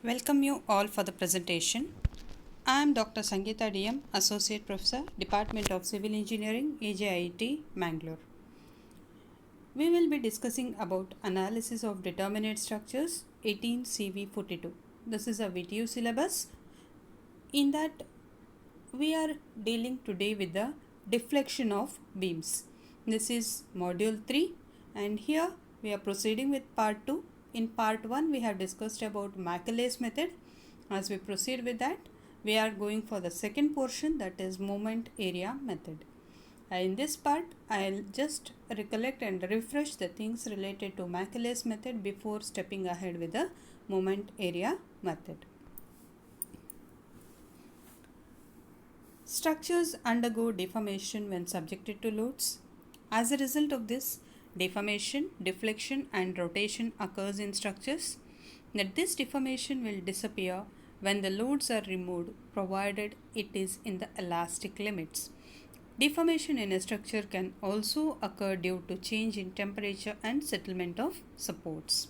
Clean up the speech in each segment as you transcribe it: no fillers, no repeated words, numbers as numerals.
Welcome you all for the presentation. I am Dr. Sangeeta DM, Associate Professor, Department of Civil Engineering, AJIT, Mangalore. We will be discussing about analysis of determinate structures 18 CV42. This is a VTU syllabus. In that, we are dealing today with the deflection of beams. This is module 3 and here we are proceeding with part 2. In part 1 we have discussed about Macaulay's method. As we proceed with that, we are going for the second portion, that is moment area method. In this part, I'll just recollect and refresh the things related to Macaulay's method before stepping ahead with the moment area method. Structures undergo deformation when subjected to loads. As a result of this, deformation, deflection and rotation occurs in structures. That this deformation will disappear when the loads are removed, provided it is in the elastic limits. Deformation in a structure can also occur due to change in temperature and settlement of supports.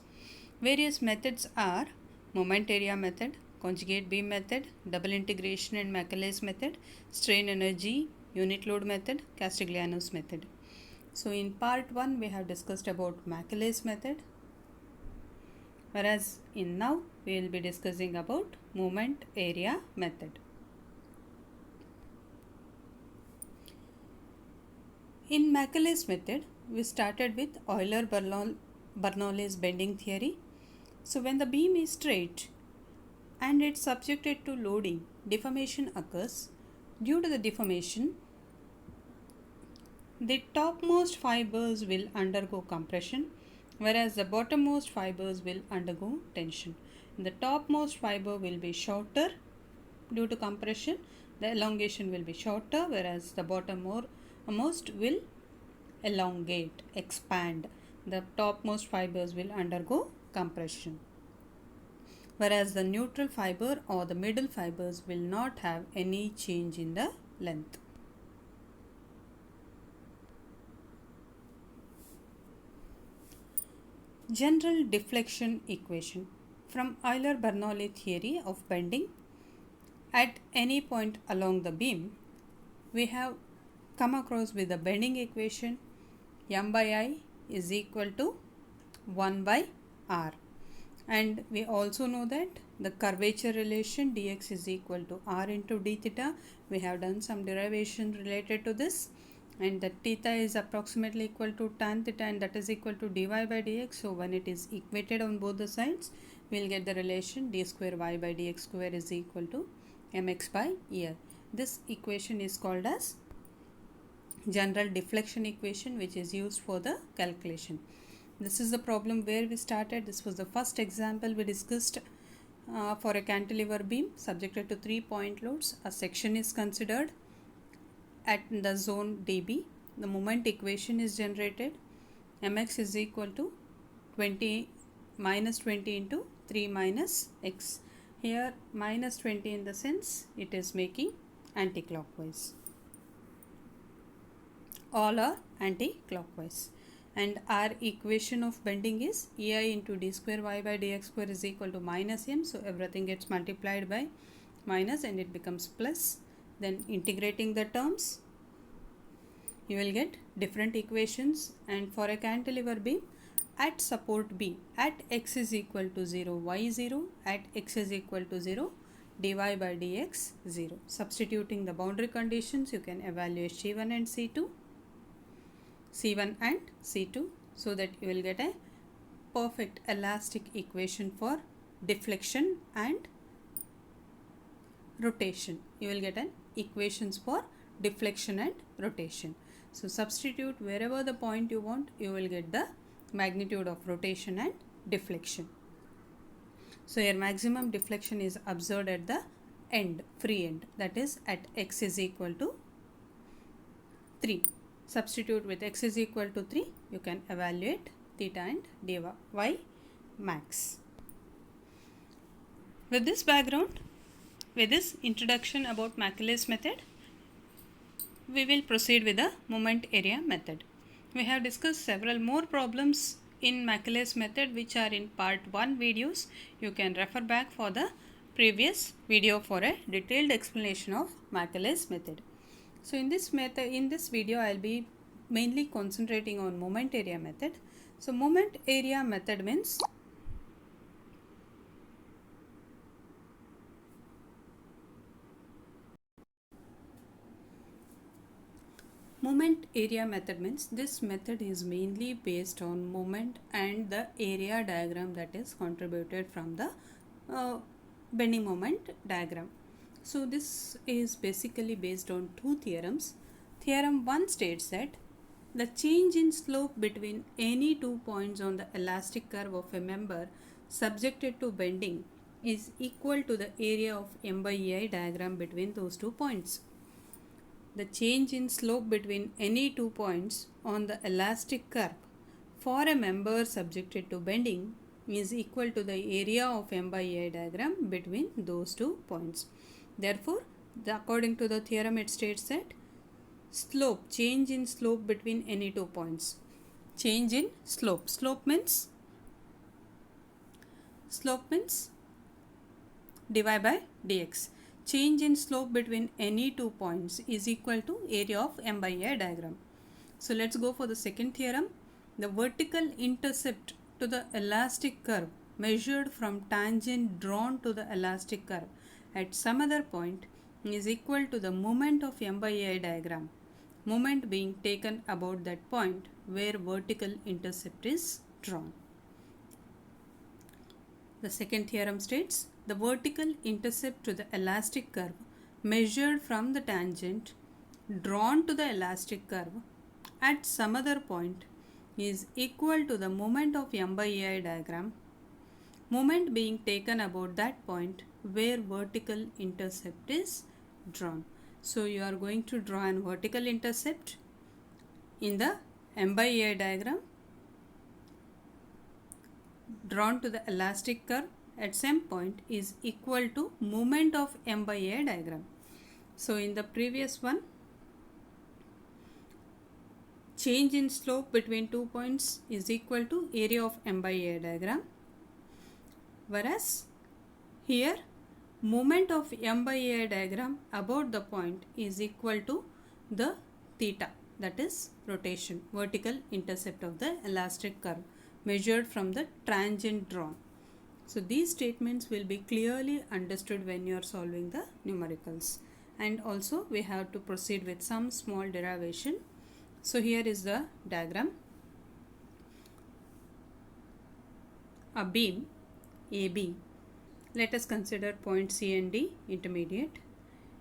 Various methods are moment area method, conjugate beam method, double integration and Macaulay's method, strain energy, unit load method, Castigliano's method. So in part 1 we have discussed about Macaulay's method, whereas in now we will be discussing about moment area method. In Macaulay's method, we started with Euler-Bernoulli's bending theory. So when the beam is straight and it's subjected to loading, deformation occurs. Due to the deformation, the topmost fibers will undergo compression, whereas the bottommost fibers will undergo tension. The topmost fiber will be shorter due to compression, the elongation will be shorter, whereas the bottommost will elongate, expand. The topmost fibers will undergo compression, whereas the neutral fiber or the middle fibers will not have any change in the length. General deflection equation. From Euler-Bernoulli theory of bending, at any point along the beam, we have come across with the bending equation m by I is equal to 1 by r. And we also know that the curvature relation dx is equal to r into d theta. We have done some derivation related to this, and the theta is approximately equal to tan theta, and that is equal to dy by dx. So when it is equated on both the sides, we will get the relation d square y by dx square is equal to mx by EL. This equation is called as general deflection equation, which is used for the calculation. This is the problem where we started. This was the first example we discussed for a cantilever beam subjected to 3-point loads. A section is considered at the zone dB. The moment equation is generated. Mx is equal to minus 20 into 3 minus x. Here minus 20 in the sense it is making anti-clockwise. All are anti-clockwise. And our equation of bending is EI into d square y by dx square is equal to minus m. So everything gets multiplied by minus and it becomes plus. Then integrating the terms, you will get different equations. And for a cantilever beam, at support B, at x is equal to 0, y 0, at x is equal to 0, dy by dx 0. Substituting the boundary conditions, you can evaluate C1 and C2. C1 and C2, so that you will get a perfect elastic equation for deflection and rotation. You will get an equations for deflection and rotation. So substitute wherever the point you want, you will get the magnitude of rotation and deflection. So your maximum deflection is observed at the end, free end, that is at x is equal to 3. Substitute with x is equal to 3, you can evaluate theta and dy max. With this background, with this introduction about Macaulay's method, we will proceed with the moment area method. We have discussed several more problems in Macalay's method, which are in part 1 videos. You can refer back for the previous video for a detailed explanation of Macalay's method. So in this video I'll be mainly concentrating on moment area method. So moment area method means this method is mainly based on moment and the area diagram that is contributed from the bending moment diagram. So this is basically based on two theorems. Theorem 1 states that the change in slope between any 2 points on the elastic curve of a member subjected to bending is equal to the area of M by EI diagram between those 2 points. The change in slope between any 2 points on the elastic curve for a member subjected to bending is equal to the area of M by EI diagram between those 2 points. Therefore, according to the theorem, it states that change in slope between any 2 points. Change in slope. Slope means dy by dx. Change in slope between any 2 points is equal to area of M by EI diagram. So let's go for the second theorem. The vertical intercept to the elastic curve measured from tangent drawn to the elastic curve at some other point is equal to the moment of M by EI diagram, moment being taken about that point where vertical intercept is drawn. The second theorem states the vertical intercept to the elastic curve measured from the tangent drawn to the elastic curve at some other point is equal to the moment of M by EI diagram, moment being taken about that point where vertical intercept is drawn. So you are going to draw an vertical intercept in the M by EI diagram drawn to the elastic curve at some point is equal to moment of M by EI diagram. So in the previous one, change in slope between 2 points is equal to area of M by EI diagram, whereas here moment of M by EI diagram about the point is equal to the theta, that is rotation, vertical intercept of the elastic curve measured from the tangent drawn. So these statements will be clearly understood when you are solving the numericals, and also we have to proceed with some small derivation. So here is the diagram. A beam AB, let us consider point C and D intermediate.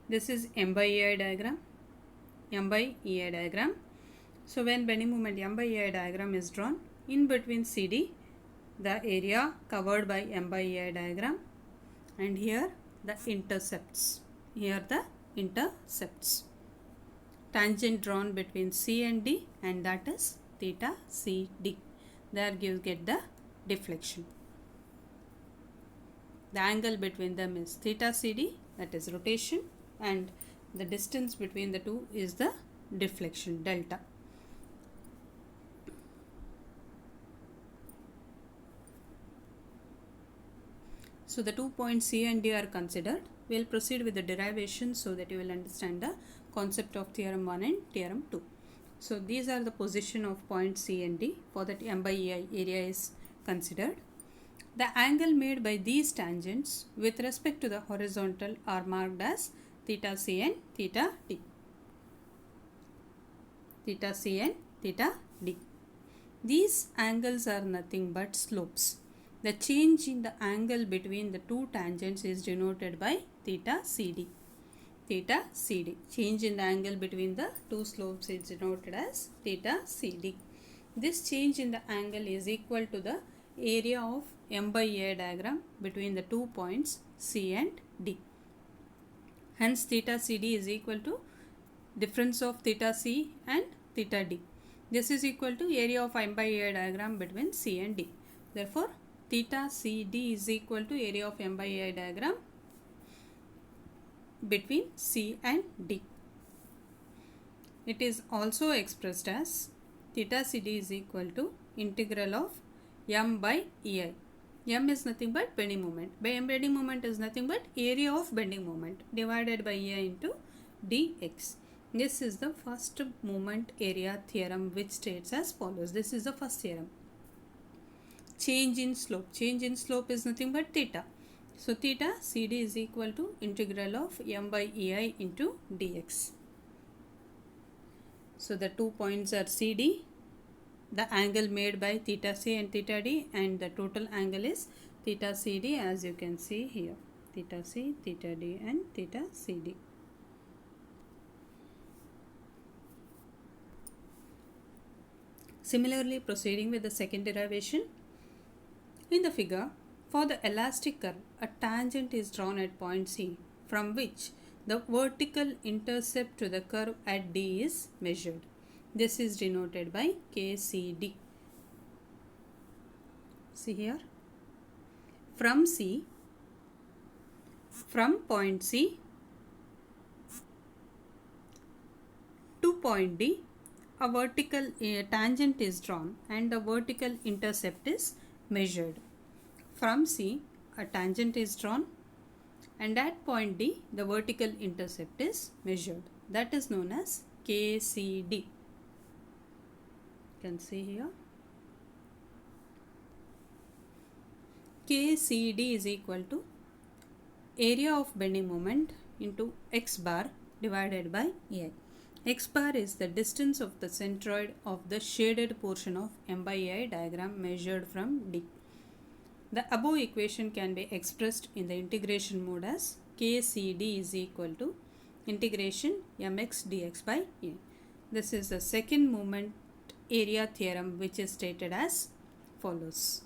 This is M by EI diagram. So when bending moment M by EI diagram is drawn, in between CD, the area covered by M by EI diagram, and here the intercepts. Tangent drawn between C and D, and that is theta CD. There you get the deflection. The angle between them is theta CD, that is rotation, and the distance between the two is the deflection, delta. So the 2 points C and D are considered. We will proceed with the derivation so that you will understand the concept of theorem 1 and theorem 2. So these are the position of points C and D. For that M by EI area is considered. The angle made by these tangents with respect to the horizontal are marked as theta C and theta D. These angles are nothing but slopes. The change in the angle between the two tangents is denoted by theta CD. Change in the angle between the two slopes is denoted as theta CD. This change in the angle is equal to the area of M by EI diagram between the 2 points C and D. Hence theta CD is equal to difference of theta C and theta D. This is equal to area of M by EI diagram between C and D. Therefore, theta CD is equal to area of M by EI diagram between C and D. It is also expressed as theta CD is equal to integral of M by EI. M is nothing but bending moment. Bending moment is nothing but area of bending moment divided by EI into dx. This is the first moment area theorem, which states as follows. This is the first theorem. Change in slope. Change in slope is nothing but theta. So theta CD is equal to integral of M by EI into dx. So the 2 points are CD, the angle made by theta C and theta D, and the total angle is theta CD, as you can see here. Theta C, theta D and theta CD. Similarly, proceeding with the second derivation. In the figure, for the elastic curve, a tangent is drawn at point C, from which the vertical intercept to the curve at D is measured. This is denoted by KCD. See here. From point C to point D, a vertical tangent is drawn and the vertical intercept is measured. From C, a tangent is drawn and at point D, the vertical intercept is measured. That is known as KCD. You can see here. KCD is equal to area of bending moment into x bar divided by EI. X bar is the distance of the centroid of the shaded portion of M by EI diagram measured from D. The above equation can be expressed in the integration mode as KCD is equal to integration mx dx by EI. This is the second moment area theorem, which is stated as follows.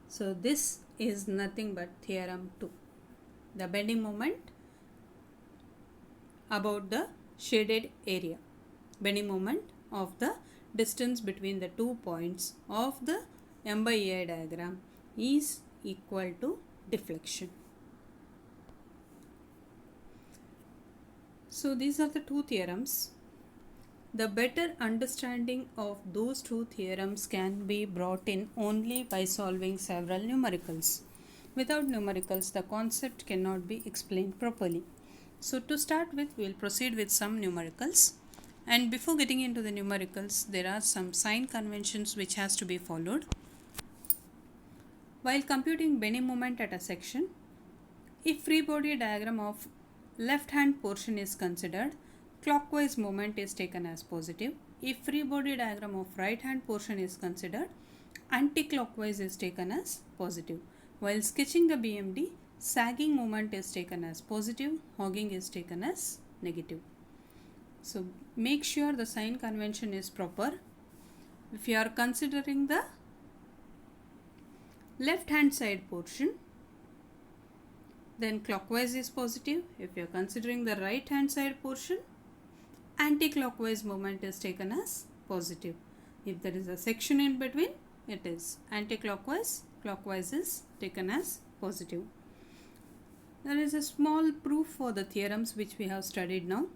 So this is nothing but theorem 2. The bending moment about the shaded area. Bending moment of the distance between the 2 points of the M by EI diagram is equal to deflection. So these are the two theorems. The better understanding of those two theorems can be brought in only by solving several numericals. Without numericals, the concept cannot be explained properly. So to start with, we will proceed with some numericals. And before getting into the numericals, there are some sign conventions which has to be followed. While computing bending moment at a section, if free body diagram of left hand portion is considered, clockwise moment is taken as positive. If free body diagram of right hand portion is considered, anti-clockwise is taken as positive. While sketching the BMD, sagging moment is taken as positive, hogging is taken as negative. So make sure the sign convention is proper. If you are considering the left hand side portion, then clockwise is positive. If you are considering the right hand side portion, anti-clockwise moment is taken as positive. If there is a section in between, it is anti-clockwise, clockwise is taken as positive. There is a small proof for the theorems which we have studied now.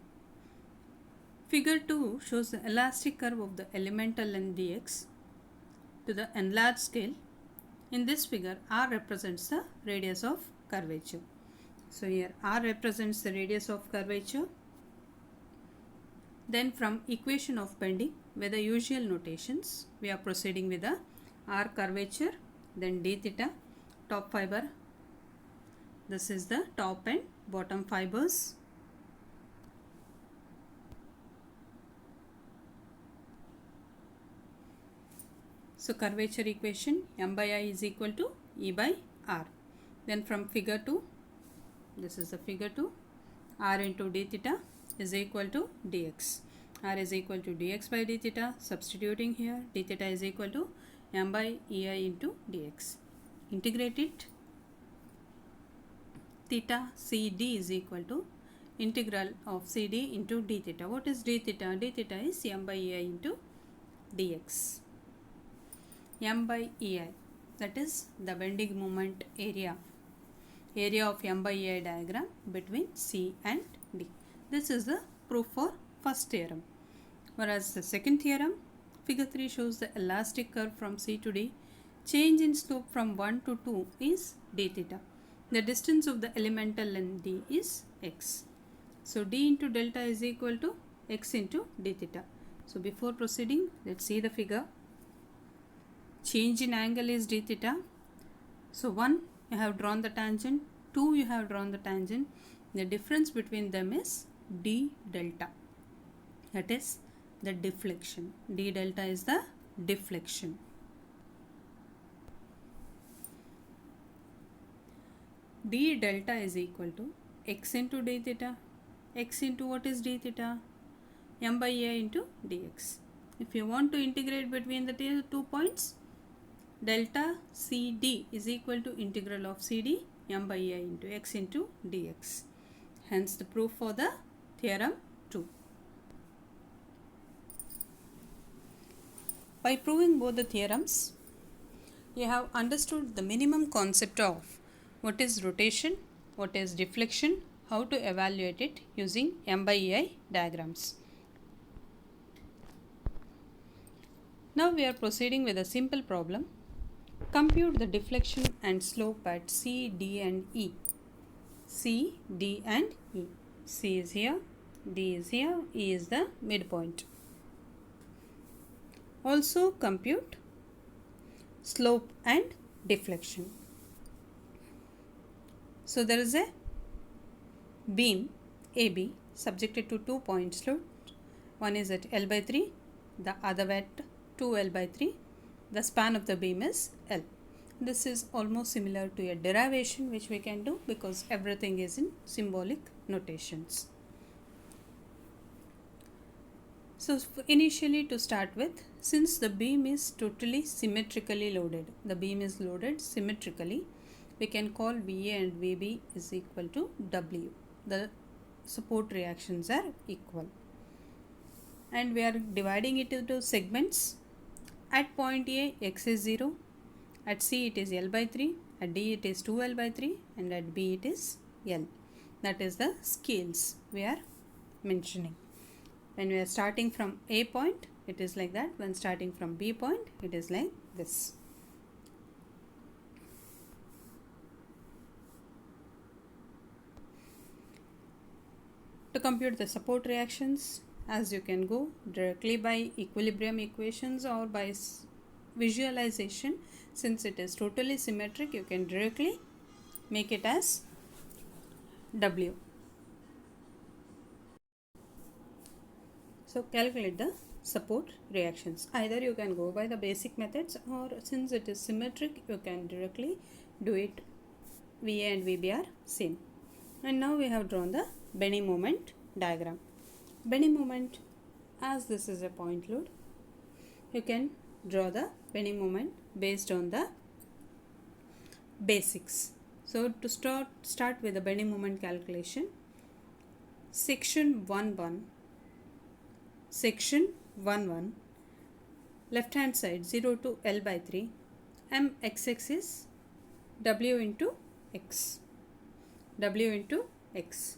Figure 2 shows the elastic curve of the elemental length dx to the enlarged scale. In this figure, R represents the radius of curvature. So here R represents the radius of curvature. Then from equation of bending with the usual notations, we are proceeding with the R curvature, then d theta, top fiber. This is the top and bottom fibers. So curvature equation M by I is equal to E by R. Then from figure 2, this is the figure 2, R into d theta is equal to dx. R is equal to dx by d theta. Substituting here, d theta is equal to M by EI into dx. Integrate it. Theta CD is equal to integral of CD into d theta. What is d theta? D theta is M by EI into dx. M by EI, that is the bending moment area of M by EI diagram between C and D. This is the proof for first theorem. Whereas the second theorem, Figure 3 shows the elastic curve from C to D. Change in slope from 1 to 2 is d theta. The distance of the elemental length d is x. So d into delta is equal to x into d theta. So before proceeding, let's see the figure. Change in angle is d theta. So 1, you have drawn the tangent, 2, you have drawn the tangent. The difference between them is d delta. That is the deflection. D delta is the deflection. D delta is equal to x into d theta. X into what is d theta? M by a into dx. If you want to integrate between the two points, delta CD is equal to integral of CD m by a into x into dx. Hence the proof for the theorem 2. By proving both the theorems, you have understood the minimum concept of what is rotation, what is deflection, how to evaluate it using m by ei diagrams. Now we are proceeding with a simple problem. Compute the deflection and slope at C, D and E. C, D and E. C is here, D is here, E is the midpoint. Also compute slope and deflection. So there is a beam AB subjected to 2 points load. One is at L by 3, the other at 2L by 3. The span of the beam is L. This is almost similar to a derivation which we can do because everything is in symbolic notations. So initially, to start with, since the beam is totally symmetrically loaded, the beam is loaded symmetrically, we can call VA and VB is equal to W. The support reactions are equal. And we are dividing it into segments. At point A, x is 0. At C, it is L by 3. At D, it is 2L by 3. And at B, it is L. That is the scales we are mentioning. When we are starting from A point, it is like that. When starting from B point, it is like this. To compute the support reactions, as you can go directly by equilibrium equations or by visualization, since it is totally symmetric, you can directly make it as W. So calculate the support reactions. Either you can go by the basic methods, or since it is symmetric, you can directly do it. VA and VB are same. And now we have drawn the bending moment diagram. Bending moment, as this is a point load, you can draw the bending moment based on the basics. So to start with the bending moment calculation, section 1-1, left hand side 0 to L by 3, mxx is W into x. W into x.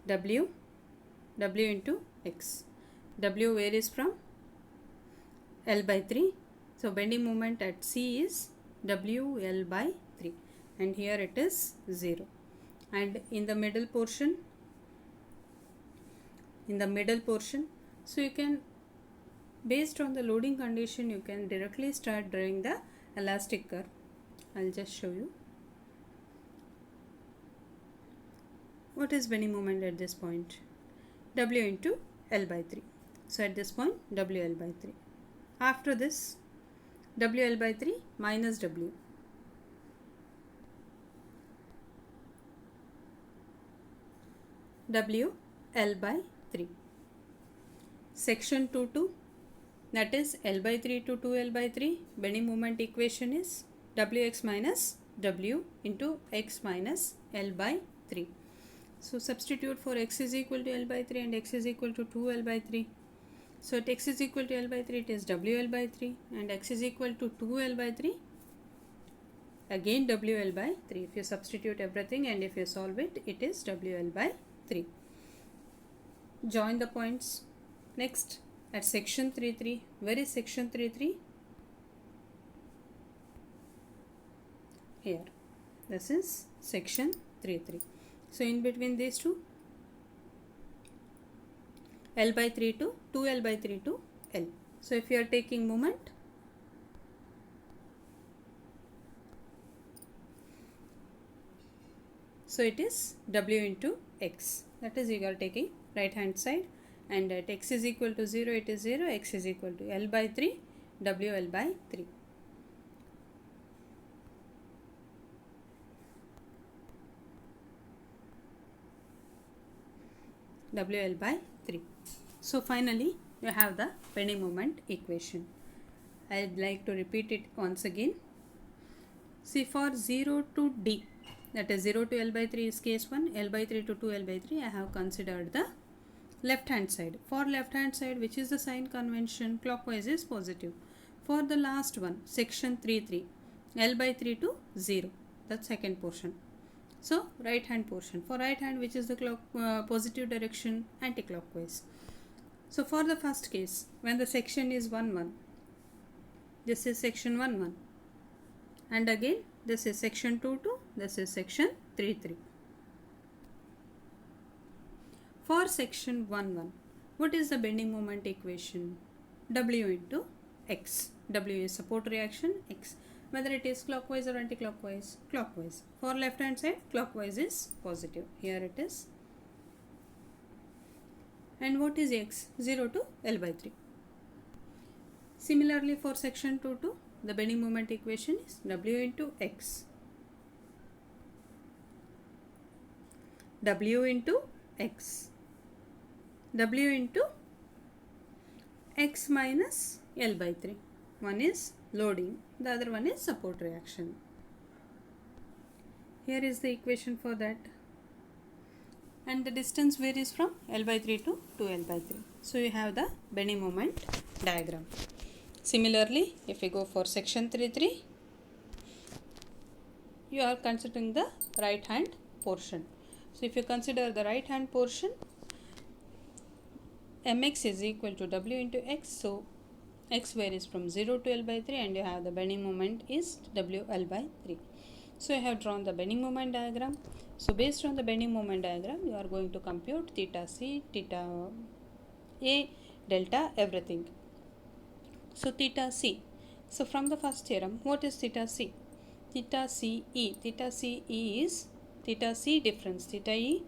W into x. W varies from L by 3. So bending moment at C is WL by 3. And here it is 0. And in the middle portion, so you can, based on the loading condition, you can directly start drawing the elastic curve. I'll just show you. What is bending moment at this point? W into L by 3. So at this point, WL by 3. After this, WL by 3 minus W. WL by 3. Section 2-2, that is L by 3 to 2L by 3. Bending moment equation is Wx minus W into x minus L by 3. So substitute for x is equal to L by 3 and x is equal to 2L by 3. So at x is equal to L by 3, it is WL by 3, and x is equal to 2L by 3, again WL by 3. If you substitute everything and if you solve it, it is WL by 3. Join the points. Next, at section 3.3, where is section 3.3? Here. This is section 3.3. So in between these two, L by 3 to 2L by 3 to L. So if you are taking moment, so it is W into X. That is, you are taking right hand side, and at X is equal to 0, it is 0, X is equal to L by 3, W L by 3. WL by 3. So finally, you have the bending moment equation. I'd like to repeat it once again. See, for 0 to D, that is 0 to L by 3 is case 1, L by 3 to 2L by 3, I have considered the left hand side. For left hand side, which is the sign convention, clockwise is positive. For the last one, section 3.3, L by 3 to 0, the second portion. So right hand portion. For right hand, which is the positive direction, anti-clockwise. So for the first case, when the section is 1, 1, this is section 1, 1. And again, this is section 2, 2, this is section 3, 3. For section 1, 1, what is the bending moment equation? W into X. W is support reaction, X. Whether it is clockwise or anti-clockwise? Clockwise. For left hand side, clockwise is positive. Here it is. And what is X? 0 to L by 3. Similarly, for section 2, 2, the bending moment equation is W into X. W into X. W into X minus L by 3. One is loading, the other one is support reaction. Here is the equation for that. And the distance varies from L by 3 to 2L by 3. So you have the bending moment diagram. Similarly, if you go for section 3.3, you are considering the right hand portion. So if you consider the right hand portion, Mx is equal to W into X. So X varies from 0 to L by 3, and you have the bending moment is WL by 3. So I have drawn the bending moment diagram. So based on the bending moment diagram, you are going to compute theta C, theta A, delta, everything. So theta C. So from the first theorem, what is theta C? Theta CE. Theta CE is theta C difference, theta E,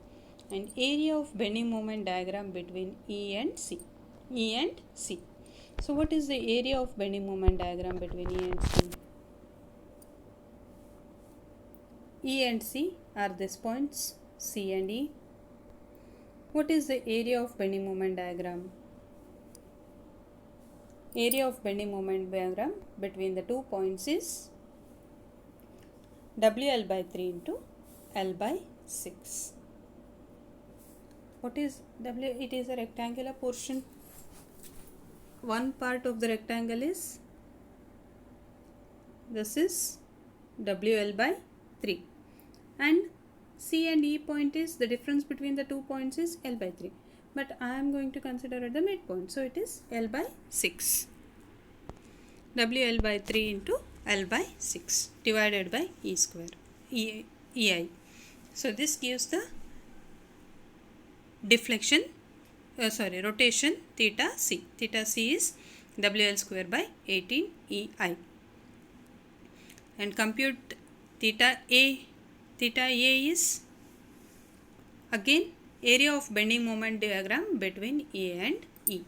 and area of bending moment diagram between E and C. E and C. So what is the area of bending moment diagram between E and C? E and C are these points, C and E. What is the area of bending moment diagram? Area of bending moment diagram between the 2 points is WL by 3 into L by 6. What is W? It is a rectangular portion. One part of the rectangle is, this is WL by 3, and C and E point is, the difference between the 2 points is L by 3, but I am going to consider at the midpoint, so it is L by 6. WL by 3 into L by 6 divided by E square, EI. So this gives the rotation theta C. Theta C is WL square by 18 EI. And compute theta A. Theta A is again area of bending moment diagram between A and E.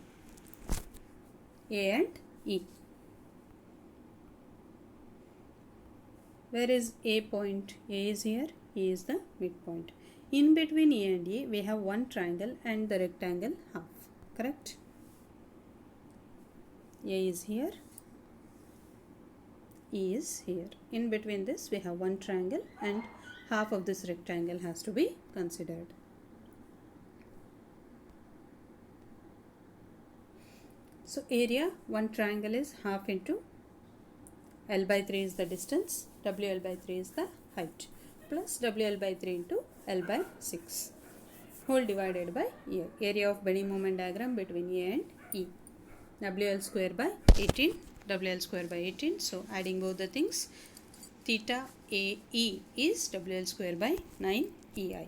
A and E. Where is A point? A is here, E is the midpoint. In between E and E, we have one triangle and the rectangle half, correct? A is here, E is here. In between this, we have one triangle and half of this rectangle has to be considered. So area, one triangle is half into L by 3 is the distance, WL by 3 is the height, plus WL by 3 into L by 6. whole divided by A. Area of bending moment diagram between A and E. WL square by 18. WL square by 18. So adding both the things, theta AE is WL square by 9 EI.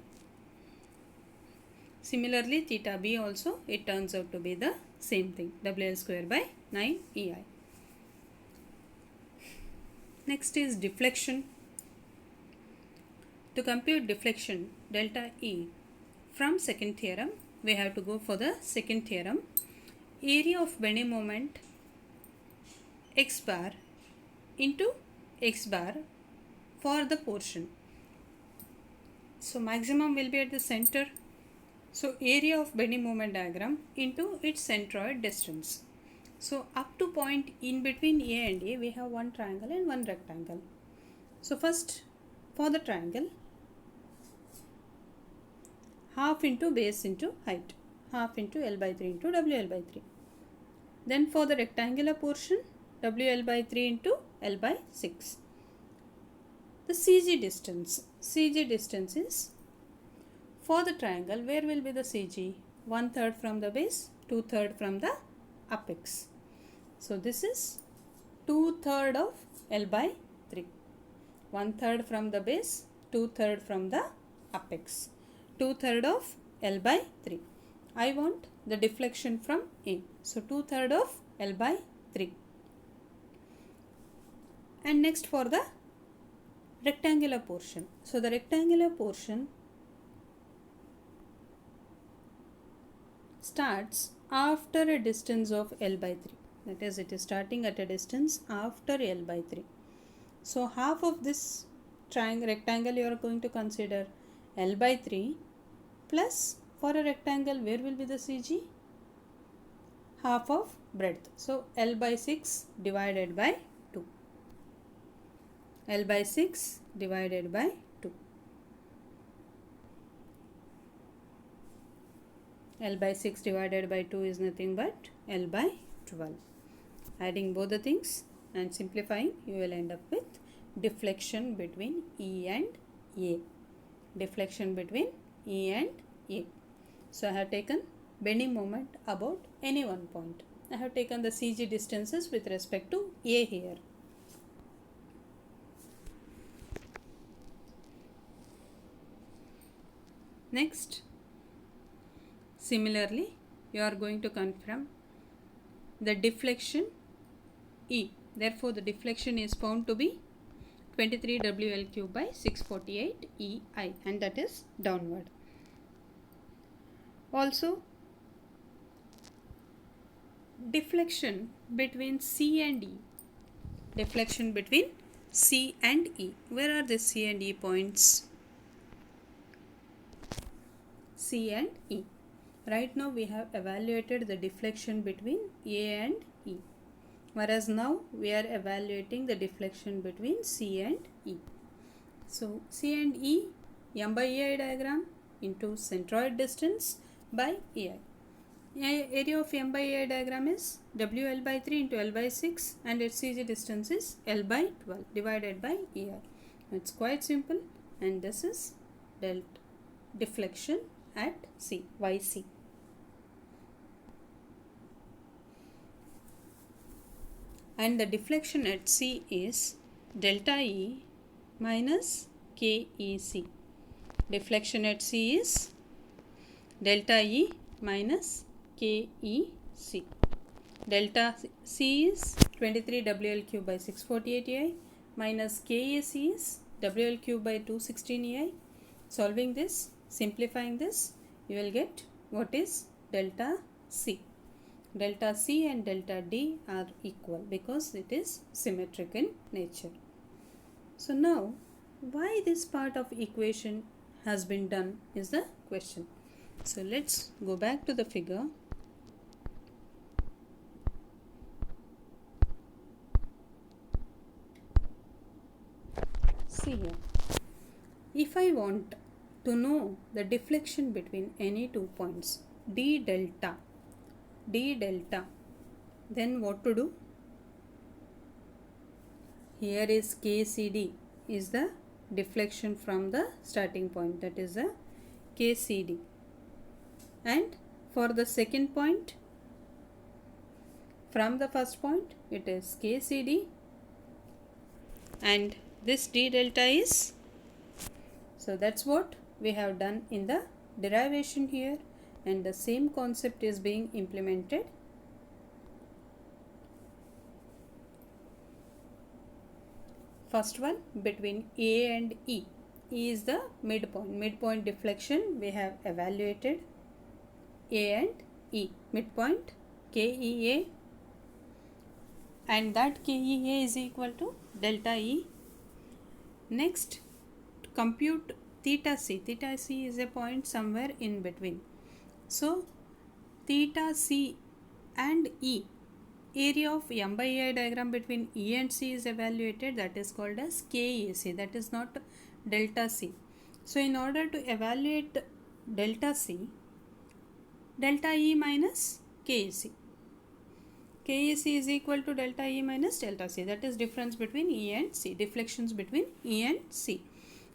Similarly, theta B also, it turns out to be the same thing, WL square by 9 EI. Next is deflection. To compute deflection delta E from second theorem, we have to go for the second theorem. Area of bending moment x bar into x bar for the portion. So maximum will be at the center. So area of bending moment diagram into its centroid distance. So up to point in between A and A, we have one triangle and one rectangle. So first, for the triangle, half into base into height, half into L by 3 into WL by 3. Then for the rectangular portion, WL by 3 into L by 6. The CG distance is, for the triangle, where will be the CG? 1/3 from the base, 2/3 from the apex. So this is 2/3 of L by 3. 1/3 from the base, 2/3 from the apex. 2/3 of L by 3. I want the deflection from A. So 2/3 of L by 3. And next for the rectangular portion. So the rectangular portion starts after a distance of L by 3. That is, it is starting at a distance after L by 3. So half of this rectangle you are going to consider L by 3 plus, for a rectangle, where will be the CG? Half of breadth. So L by 6 divided by 2. L by 6 divided by 2. L by 6 divided by 2 is nothing but L by 12. Adding both the things and simplifying, you will end up with deflection between E and A. Deflection between E and A. So I have taken bending moment about any one point. I have taken the CG distances with respect to A here. Next, similarly, you are going to confirm the deflection E. Therefore, the deflection is found to be 23 WL cube by 648 EI, and that is downward. Also, deflection between C and E. Deflection between C and E. Where are the C and E points? C and E. Right now we have evaluated the deflection between A and E. Whereas now we are evaluating the deflection between C and E. So C and E, M by AI diagram into centroid distance by AI. Area of M by AI diagram is WL by 3 into L by 6, and its CG distance is L by 12 divided by AI. It's quite simple, and this is deflection at C, YC. And the deflection at C is delta E minus KEC. Deflection at C is delta E minus KEC. Delta C is 23 WL cube by 648 EI minus KEC is WL cube by 216 EI. Solving this, simplifying this, you will get what is delta C. Delta C and delta D are equal because it is symmetric in nature. So now, why this part of equation has been done is the question. So let's go back to the figure. See here. If I want to know the deflection between any 2 points, D delta, then what to do? Here is KCD is the deflection from the starting point, that is the KCD. and for the second point, from the first point it is KCD, and this d delta is, so that's what we have done in the derivation here, and the same concept is being implemented. First one, between A and E. E is the midpoint. Midpoint deflection we have evaluated. A and E. Midpoint KEA, and that KEA is equal to delta E. Next, to compute theta C. Theta C is a point somewhere in between. So, theta C and E, area of M by I diagram between E and C is evaluated, that is called as KEC, that is not delta C. So, in order to evaluate delta C, delta E minus KEC. KEC is equal to delta E minus delta C, that is difference between E and C, deflections between E and C.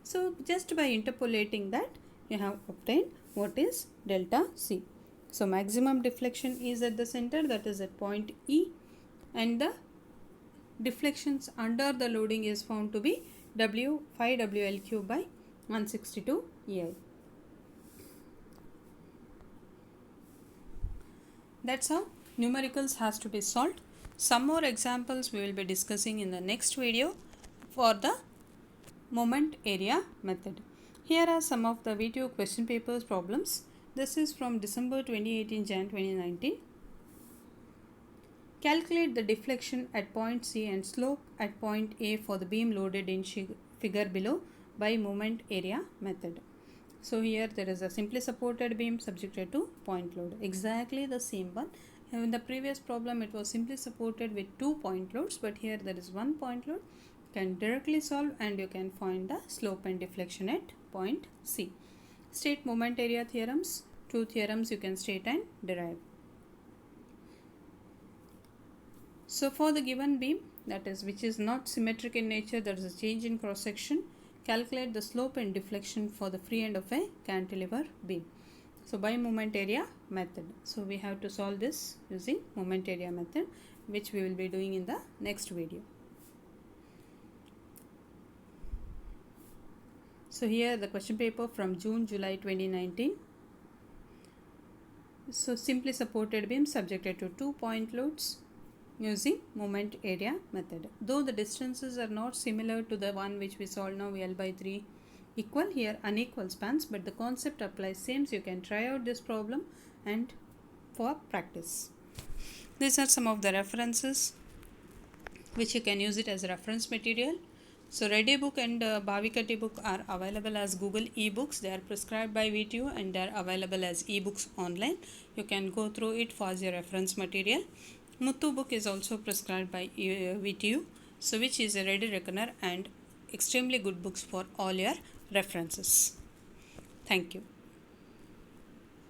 So, just by interpolating that, you have obtained what is delta C. So, maximum deflection is at the center, that is at point E, and the deflections under the loading is found to be 5 WL cube by 162 EI. That's how numericals has to be solved. Some more examples we will be discussing in the next video for the moment area method. Here are some of the video question papers problems. This is from December 2018, Jan 2019. Calculate the deflection at point C and slope at point A for the beam loaded in figure below by moment area method. So here there is a simply supported beam subjected to point load. Exactly the same one. In the previous problem it was simply supported with 2 point loads, but here there is 1 point load. You can directly solve and you can find the slope and deflection at point C. State moment area theorems. 2 theorems you can state and derive. So for the given beam, that is which is not symmetric in nature, there is a change in cross section, calculate the slope and deflection for the free end of a cantilever beam. So by moment area method. So we have to solve this using moment area method, which we will be doing in the next video. So here the question paper from June-July 2019. So simply supported beam subjected to 2 point loads using moment area method. Though the distances are not similar to the one which we solved now, L by 3 equal, here unequal spans, but the concept applies same, so you can try out this problem and for practice. These are some of the references which you can use it as reference material. So Ready book and Bhavikati book are available as Google ebooks. They are prescribed by VTU and they are available as ebooks online. You can go through it for your reference material. Muthu book is also prescribed by VTU, so which is a ready reckoner and extremely good books for all your references. Thank you.